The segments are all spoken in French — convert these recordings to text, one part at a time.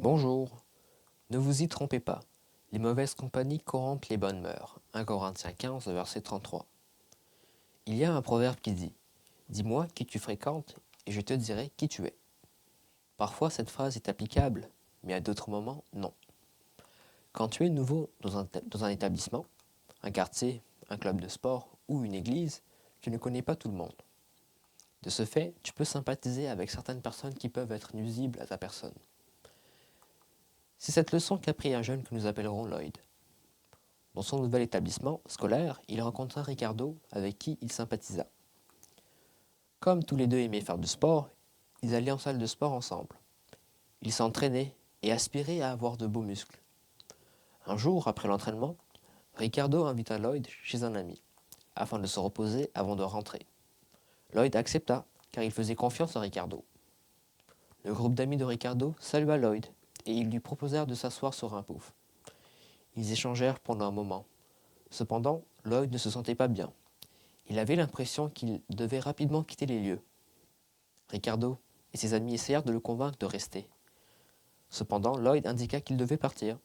Bonjour. Ne vous y trompez pas. Les mauvaises compagnies corrompent les bonnes mœurs. 1 Corinthiens 15, verset 33. Il y a un proverbe qui dit « Dis-moi qui tu fréquentes et je te dirai qui tu es ». Parfois cette phrase est applicable, mais à d'autres moments, non. Quand tu es nouveau dans un établissement, un quartier, un club de sport ou une église, tu ne connais pas tout le monde. De ce fait, tu peux sympathiser avec certaines personnes qui peuvent être nuisibles à ta personne. C'est cette leçon qu'apprit un jeune que nous appellerons Lloyd. Dans son nouvel établissement scolaire, il rencontra Ricardo avec qui il sympathisa. Comme tous les deux aimaient faire du sport, ils allaient en salle de sport ensemble. Ils s'entraînaient et aspiraient à avoir de beaux muscles. Un jour, après l'entraînement, Ricardo invita Lloyd chez un ami, afin de se reposer avant de rentrer. Lloyd accepta, car il faisait confiance à Ricardo. Le groupe d'amis de Ricardo salua Lloyd, et ils lui proposèrent de s'asseoir sur un pouf. Ils échangèrent pendant un moment. Cependant, Lloyd ne se sentait pas bien. Il avait l'impression qu'il devait rapidement quitter les lieux. Ricardo et ses amis essayèrent de le convaincre de rester. Cependant, Lloyd indiqua qu'il devait partir.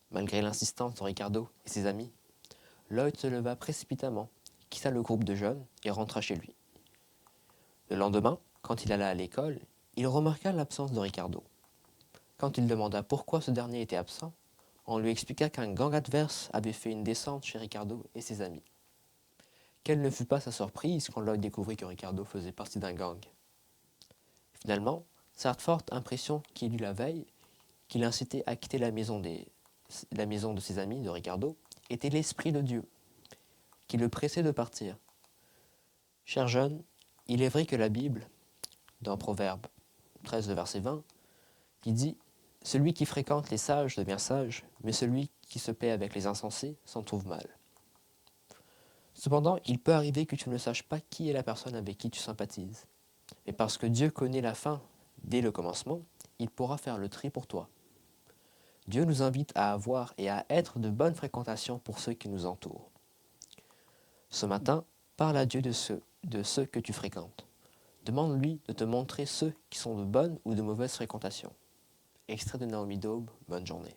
Malgré l'insistance de Ricardo et ses amis, Lloyd se leva précipitamment, quitta le groupe de jeunes et rentra chez lui. Le lendemain, quand il alla à l'école, il remarqua l'absence de Ricardo. Quand il demanda pourquoi ce dernier était absent, on lui expliqua qu'un gang adverse avait fait une descente chez Ricardo et ses amis. Quelle ne fut pas sa surprise quand Lloyd découvrit que Ricardo faisait partie d'un gang. Finalement, cette forte impression qu'il eut la veille, qui l'incitait à quitter la maison de ses amis, de Ricardo, était l'Esprit de Dieu, qui le pressait de partir. Cher jeune, il est vrai que la Bible, dans Proverbe 13, verset 20, qui dit « Celui qui fréquente les sages devient sage, mais celui qui se paie avec les insensés s'en trouve mal. » Cependant, il peut arriver que tu ne saches pas qui est la personne avec qui tu sympathises. Mais parce que Dieu connaît la fin dès le commencement, il pourra faire le tri pour toi. Dieu nous invite à avoir et à être de bonnes fréquentations pour ceux qui nous entourent. Ce matin, parle à Dieu de ceux que tu fréquentes. Demande-lui de te montrer ceux qui sont de bonnes ou de mauvaises fréquentations. Extrait de Naomi Daube, bonne journée.